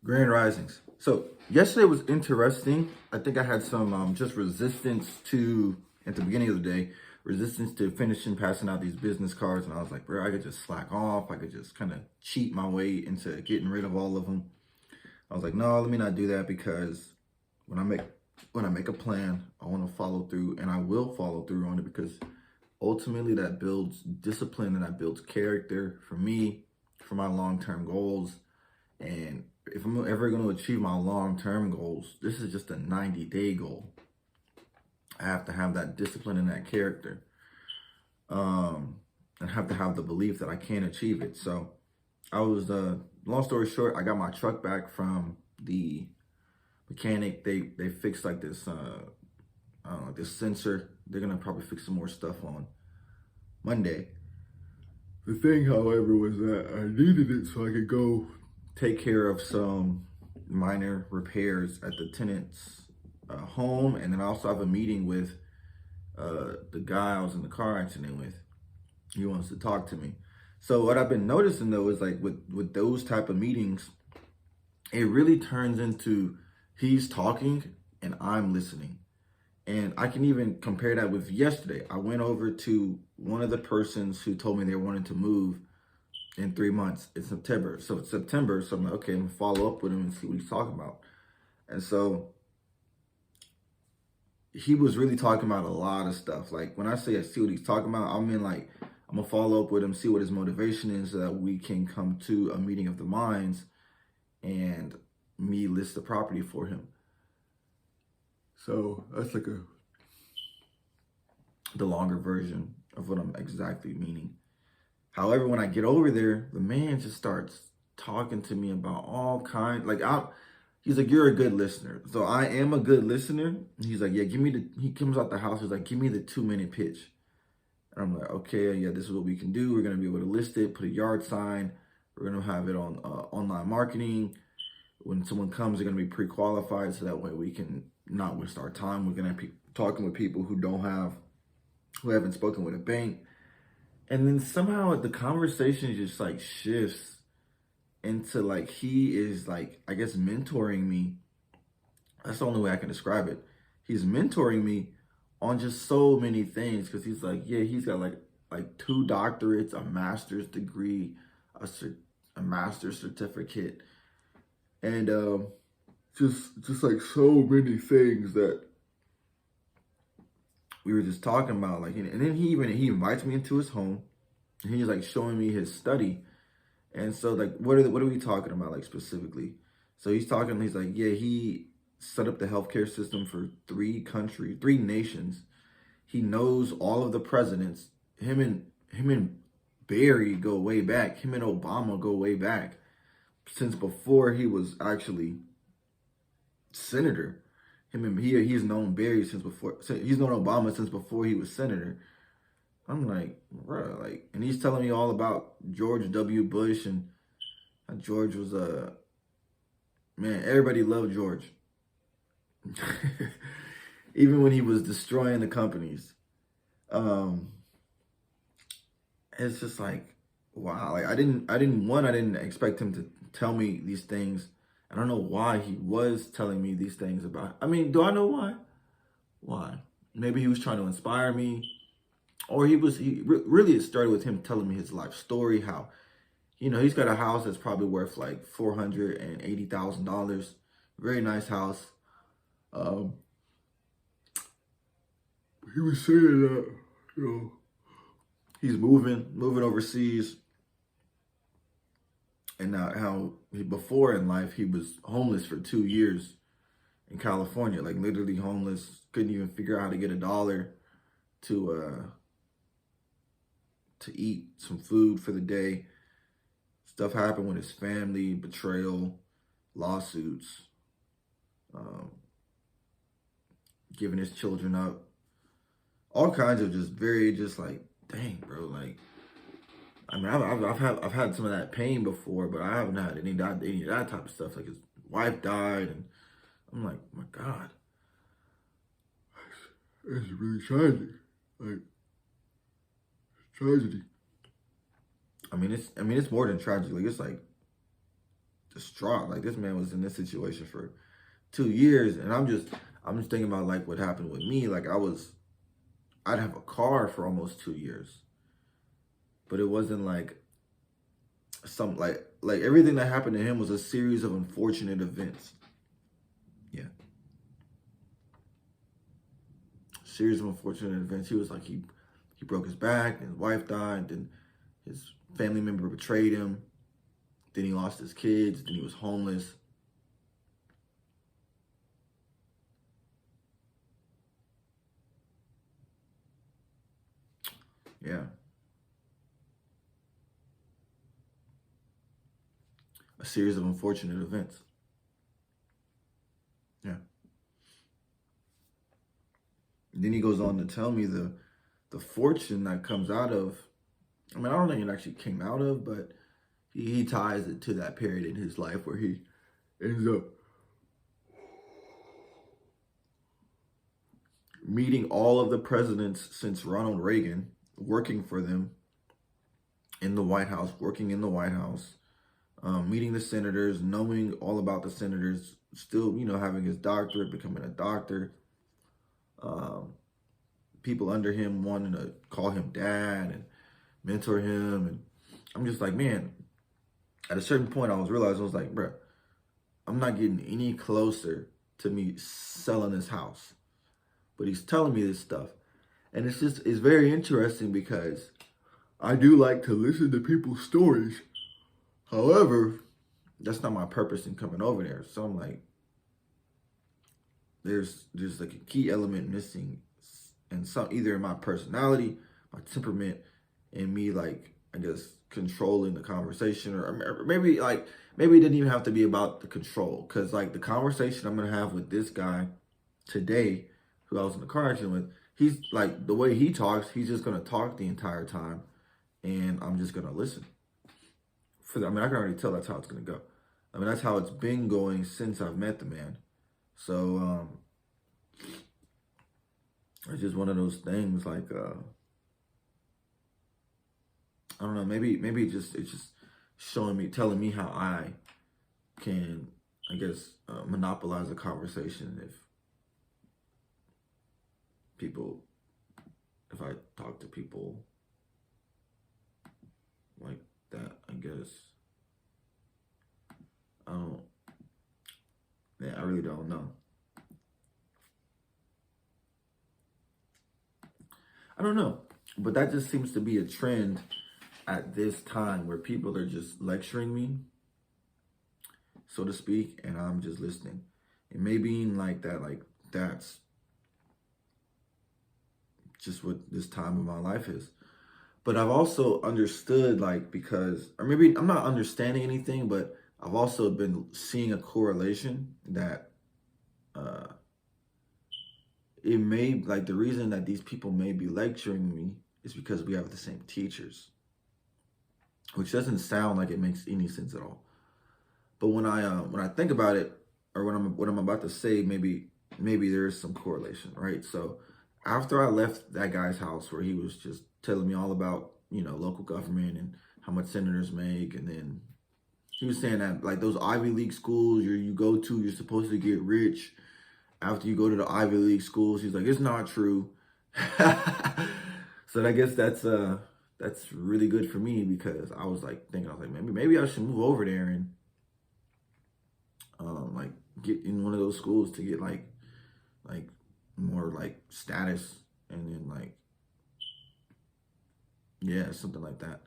Grand Risings. So yesterday was interesting. I think I had some just resistance to, at the beginning of the day, resistance to finishing passing out these business cards. And I was like, bro, I could just slack off. I could just kind of cheat my way into getting rid of all of them. I was like, no, let me not do that, because when I make a plan, I want to follow through, and I will follow through on it, because ultimately that builds discipline and that builds character for me, for my long-term goals. And if I'm ever going to achieve my long-term goals, this is just a 90-day goal. I have to have that discipline and that character. And have to have the belief that I can achieve it. So I was, long story short, I got my truck back from the mechanic. They fixed like this, this sensor. They're going to probably fix some more stuff on Monday. The thing, however, was that I needed it so I could go take care of some minor repairs at the tenant's home. And then I also have a meeting with the guy I was in the car accident with. He wants to talk to me. So what I've been noticing, though, is like with those type of meetings, it really turns into he's talking and I'm listening. And I can even compare that with yesterday. I went over to one of the persons who told me they wanted to move in 3 months. It's September. So it's September. So I'm like, okay, I'm gonna follow up with him and see what he's talking about. And so he was really talking about a lot of stuff. Like when I say I see what he's talking about, I mean like I'm gonna follow up with him, see what his motivation is, so that we can come to a meeting of the minds and me list the property for him. So that's like the longer version of what I'm exactly meaning. However, when I get over there, the man just starts talking to me about all kinds. He's like, you're a good listener. So I am a good listener. He's like, yeah, he comes out the house. He's like, give me the 2-minute pitch. And I'm like, okay, yeah, this is what we can do. We're going to be able to list it, put a yard sign. We're going to have it on online marketing. When someone comes, they're going to be pre-qualified, so that way we can not waste our time. We're going to be talking with people who haven't spoken with a bank. And then somehow the conversation just like shifts into like he is like, I guess, mentoring me. That's the only way I can describe it. He's mentoring me on just so many things, because he's like, yeah, he's got like 2 doctorates, a master's degree, a master's certificate, and just like so many things that we were just talking about. Like, and then he invites me into his home, and he's like showing me his study. And so like, what are we talking about, like, specifically? So he's like, yeah, he set up the healthcare system for 3 nations. He knows all of the presidents. Him and Barry go way back. Him and Obama go way back, since before he was actually senator. He's known Barry since before. He's known Obama since before he was senator. I'm like, bro, like, and he's telling me all about George W. Bush, and how George was man, everybody loved George. Even when he was destroying the companies. It's just like, wow. Like I didn't expect him to tell me these things. I don't know why he was telling me these things about. I mean, do I know why? Why? Maybe he was trying to inspire me, or really it started with him telling me his life story. How, he's got a house that's probably worth like $480,000. Very nice house. He was saying that, he's moving overseas. And now how before in life, he was homeless for 2 years in California, like literally homeless, couldn't even figure out how to get $1 to eat some food for the day. Stuff happened with his family, betrayal, lawsuits, giving his children up, all kinds of just like, dang, bro, like, I mean, I've had some of that pain before, but I haven't had any of that type of stuff. Like his wife died, and I'm like, my God, it's really tragic. Like, tragedy. I mean, it's more than tragic. Like, it's like distraught. Like, this man was in this situation for 2 years, and I'm just thinking about like what happened with me. Like, I'd have a car for almost 2 years, but it wasn't like some like everything that happened to him was a series of unfortunate events. Yeah, series of unfortunate events. He was like he broke his back, and his wife died, and his family member betrayed him. Then he lost his kids. Then he was homeless. Yeah. A series of unfortunate events. Yeah. And then he goes on to tell me the fortune that comes out of, I mean, I don't think it actually came out of, but he ties it to that period in his life where he ends up meeting all of the presidents since Ronald Reagan, working for them in the White House, working in the White House, meeting the senators, knowing all about the senators, still, having his doctorate, becoming a doctor. People under him wanting to call him dad and mentor him. And I'm just like, man, at a certain point, I was like, bro, I'm not getting any closer to me selling this house. But he's telling me this stuff. And it's very interesting because I do like to listen to people's stories. However, that's not my purpose in coming over there. So I'm like, there's like a key element missing, and some either in my personality, my temperament, and me, like, I guess, controlling the conversation, or maybe it didn't even have to be about the control, because like the conversation I'm gonna have with this guy today, who I was in the car accident with, he's like, the way he talks, he's just gonna talk the entire time, and I'm just gonna listen. I can already tell that's how it's gonna go. I mean, that's how it's been going since I've met the man. So it's just one of those things. Like, I don't know. Maybe it's just telling me how I can, I guess, monopolize a conversation if I talk to people like that. I guess I really don't know. I don't know, but that just seems to be a trend at this time, where people are just lecturing me, so to speak, and I'm just listening. It may be like that, like that's just what this time of my life is. But I've also understood, like, because, or maybe I'm not understanding anything, but I've also been seeing a correlation that it may, like, the reason that these people may be lecturing me is because we have the same teachers, which doesn't sound like it makes any sense at all. But when I think about it, or what I'm about to say, maybe there is some correlation, right? So after I left that guy's house, where he was just telling me all about, local government and how much senators make, and then he was saying that, like, those Ivy League schools you go to, you're supposed to get rich after you go to the Ivy League schools. He's like, it's not true. So I guess that's really good for me, because I was like, maybe I should move over there and like get in one of those schools to get like more like status, and then like, yeah, something like that.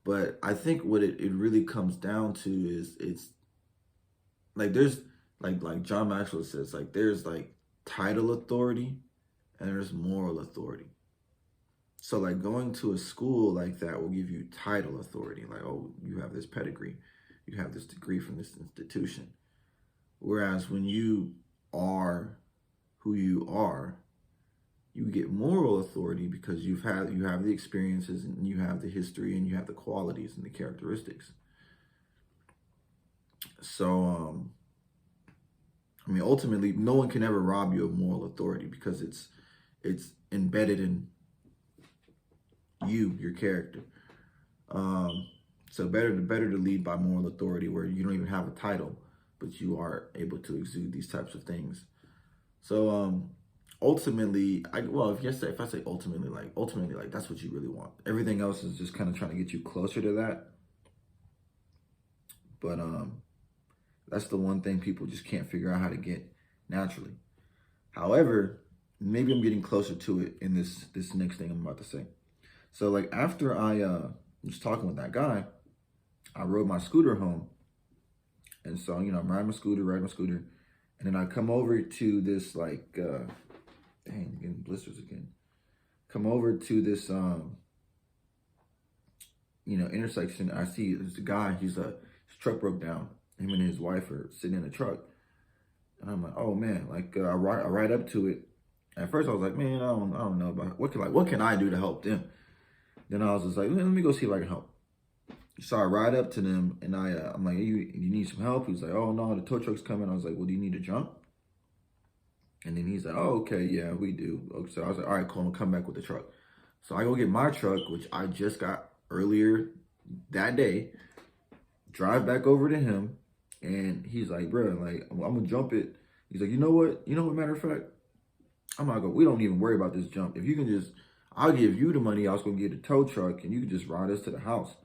But I think what it really comes down to is, it's like, there's like John Maxwell says, like, there's like title authority and there's moral authority. So like, going to a school like that will give you title authority, like, oh, you have this pedigree, you have this degree from this institution. Whereas when you are who you are, you get moral authority, because you have the experiences, and you have the history, and you have the qualities and the characteristics. So I mean, ultimately, no one can ever rob you of moral authority, because it's embedded in you, your character. So better to lead by moral authority, where you don't even have a title, but you are able to exude these types of things. So ultimately, if I say ultimately, like that's what you really want. Everything else is just kind of trying to get you closer to that. But that's the one thing people just can't figure out how to get naturally. However, maybe I'm getting closer to it in this next thing I'm about to say. So like after I was talking with that guy, I rode my scooter home. And so, I'm riding my scooter, and then I come over to this like dang, getting blisters again. Come over to this intersection. I see there's a guy, his truck broke down. Him and his wife are sitting in the truck. And I'm like, oh man, like I ride up to it. At first I was like, man, I don't know about what can I do to help them? Then I was just like, let me go see if I can help. So I ride up to them and I'm like, hey, you need some help? He's like, oh no, the tow truck's coming. I was like, well, do you need to jump? And then he's like, oh, okay, yeah, we do. So I was like, all right, cool, I'm gonna come back with the truck. So I go get my truck, which I just got earlier that day, drive back over to him, and he's like, bro, like, I'm gonna jump it. He's like, you know what, matter of fact, we don't even worry about this jump. If you can just, I'll give you the money I was gonna get the tow truck, and you can just ride us to the house.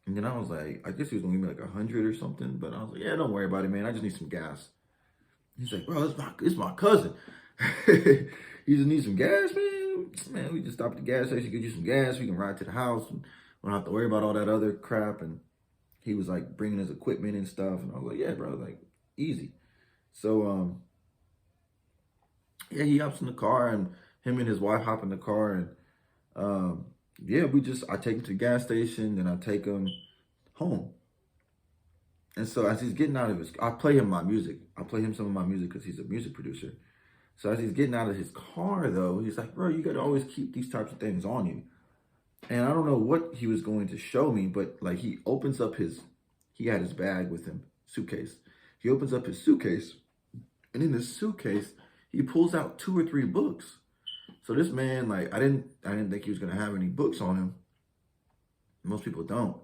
And then I was like, I guess he was gonna give me like 100 or something, but I was like, yeah, don't worry about it, man, I just need some gas. He's like, bro, it's my cousin. You just need some gas, man. Man, we just stop at the gas station, get you some gas. We can ride to the house. And we don't have to worry about all that other crap. And he was like bringing his equipment and stuff. And I was like, yeah, bro, like easy. So, yeah, he hops in the car, and him and his wife hop in the car. And yeah, I take him to the gas station, and I take him home. And so as he's getting out of I play him my music. I play him some of my music because he's a music producer. So as he's getting out of his car, though, he's like, bro, you got to always keep these types of things on you. And I don't know what he was going to show me, but like he had his bag with him, suitcase. He opens up his suitcase, and in this suitcase, he pulls out 2 or 3 books. So this man, like, I didn't think he was going to have any books on him. Most people don't.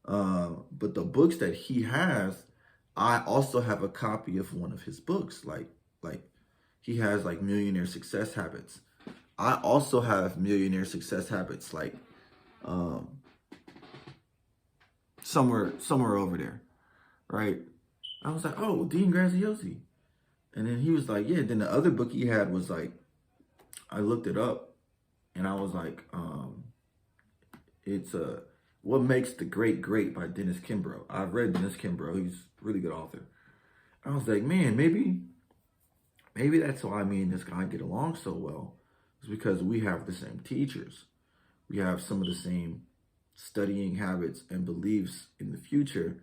But the books that he has, I also have a copy of one of his books. Like he has like Millionaire Success Habits. I also have Millionaire Success Habits, like somewhere over there, right? I was like, oh, Dean Graziosi. And then he was like, yeah. Then the other book he had was like, I looked it up, and I was like, it's What Makes the Great Great by Dennis Kimbro. I've read Dennis Kimbro. He's a really good author. I was like, man, maybe that's why me and this guy get along so well. It's because we have the same teachers. We have some of the same studying habits and beliefs in the future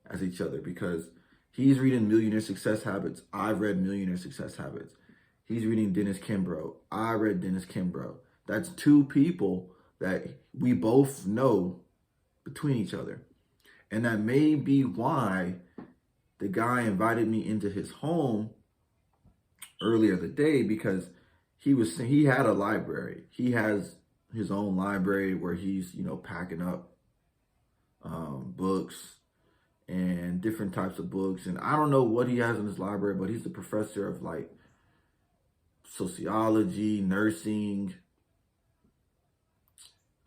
as each other, because he's reading Millionaire Success Habits. I've read Millionaire Success Habits. He's reading Dennis Kimbro. I read Dennis Kimbro. That's 2 people that we both know between each other. And that may be why the guy invited me into his home earlier the day, because he had a library. He has his own library where he's, packing up books and different types of books. And I don't know what he has in his library, but he's a professor of like sociology, nursing,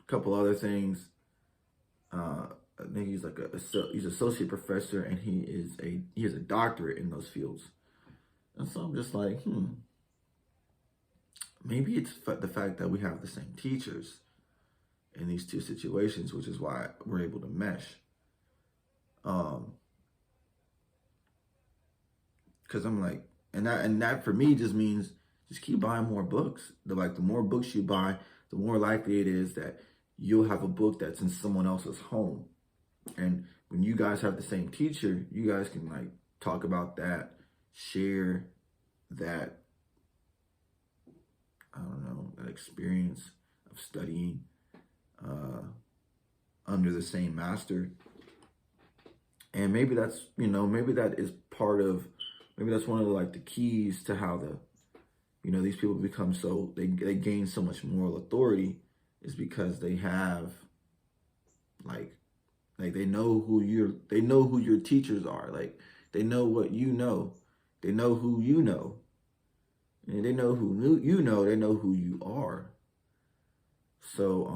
a couple other things. I think he's like he's associate professor, and he has a doctorate in those fields. And so I'm just like, maybe it's the fact that we have the same teachers in these 2 situations, which is why we're able to mesh. Because I'm like, and that for me just means just keep buying more books. The more books you buy, the more likely it is that you'll have a book that's in someone else's home. And when you guys have the same teacher, you guys can like talk about that, share that, I don't know, that experience of studying under the same master. And maybe that's, maybe that is maybe that's one of the keys to how these people become they gain so much moral authority, is because they have Like they know they know who your teachers are. Like they know what you know. They know who you know. And they know who you know, they know who you are. So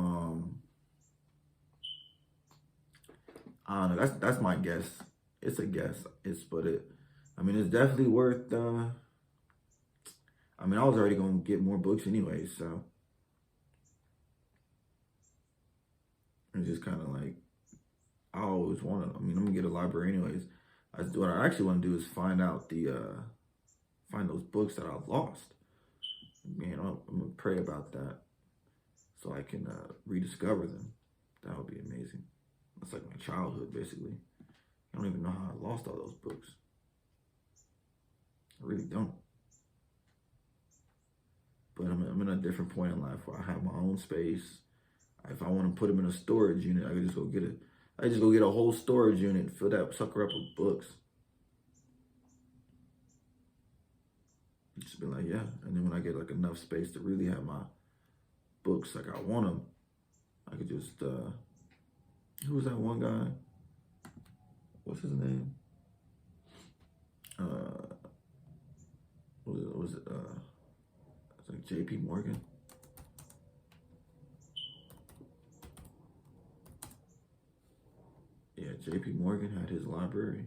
I don't know. That's my guess. It's a guess. I mean, it's definitely worth. I mean, I was already gonna get more books anyway, so it's just kind of like I always want to. I mean, I'm gonna get a library anyways. What I actually want to do is find out find those books that I've lost. Man, I'm gonna pray about that so I can rediscover them. That would be amazing. That's like my childhood, basically. I don't even know how I lost all those books. I really don't. But I'm in a different point in life where I have my own space. If I want to put them in a storage unit, I can just go get it. I just go get a whole storage unit and fill that sucker up with books. Just be like, yeah. And then when I get like enough space to really have my books like I want them, I could just, who was that one guy? What's his name? Was it it's like J.P. Morgan? Yeah, J.P. Morgan had his library.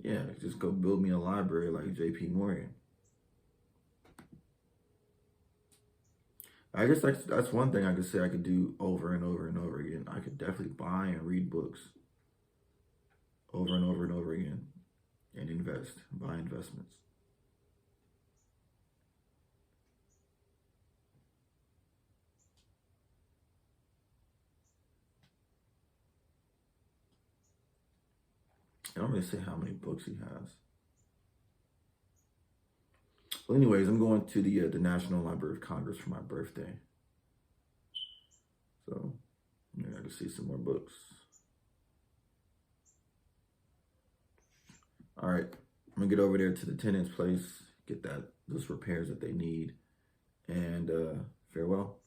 Yeah, just go build me a library like J.P. Morgan. I guess that's one thing I could say I could do over and over and over again. I could definitely buy and read books over and over and over again and buy investments. I don't really say how many books he has. Well, anyways, I'm going to the National Library of Congress for my birthday. So, yeah, I can see some more books. All right, I'm gonna get over there to the tenant's place, get those repairs that they need, and farewell.